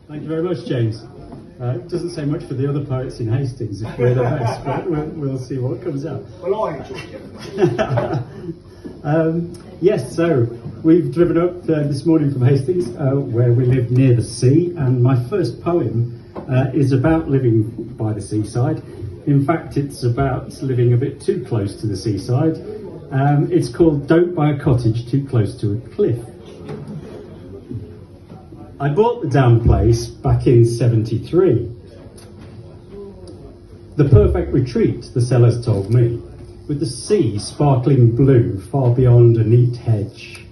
Thank you very much, James. It doesn't say much for the other poets in Hastings if we're the best, but we'll see what comes out. Well, I enjoyed it. Yes, so we've driven up this morning from Hastings, where we live near the sea, and my first poem is about living by the seaside. In fact, it's about living a bit too close to the seaside. It's called Don't Buy a Cottage Too Close to a Cliff. I bought the damn place back in '73. The perfect retreat, the sellers told me, with the sea sparkling blue far beyond a neat hedge.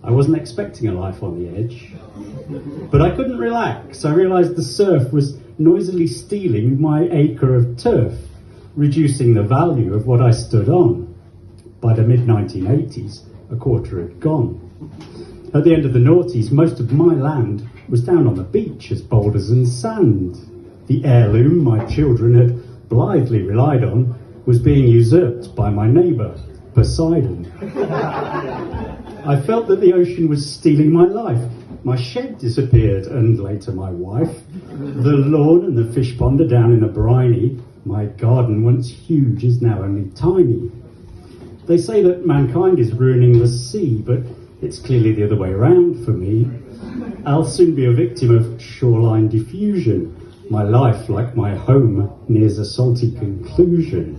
I wasn't expecting a life on the edge, but I couldn't relax. I realised the surf was noisily stealing my acre of turf, reducing the value of what I stood on. By the mid-1980s, a quarter had gone. At the end of the noughties, most of my land was down on the beach as boulders and sand. The heirloom my children had blithely relied on was being usurped by my neighbour, Poseidon. I felt that the ocean was stealing my life. My shed disappeared, and later my wife. The lawn and the fish pond are down in a briny. My garden, once huge, is now only tiny. They say that mankind is ruining the sea, but it's clearly the other way around for me. I'll soon be a victim of shoreline diffusion. My life, like my home, nears a salty conclusion.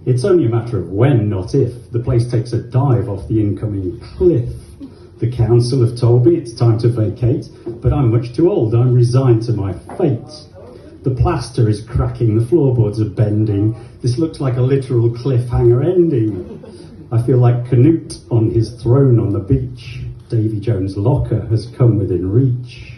It's only a matter of when, not if, the place takes a dive off the incoming cliff. The council have told me it's time to vacate, but I'm much too old, I'm resigned to my fate. The plaster is cracking, the floorboards are bending. This looks like a literal cliffhanger ending. I feel like Canute on his throne on the beach. Davy Jones' locker has come within reach.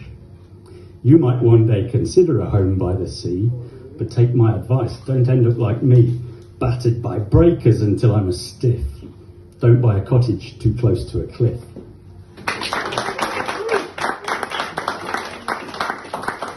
You might one day consider a home by the sea, but take my advice, don't end up like me, battered by breakers until I'm a stiff. Don't buy a cottage too close to a cliff.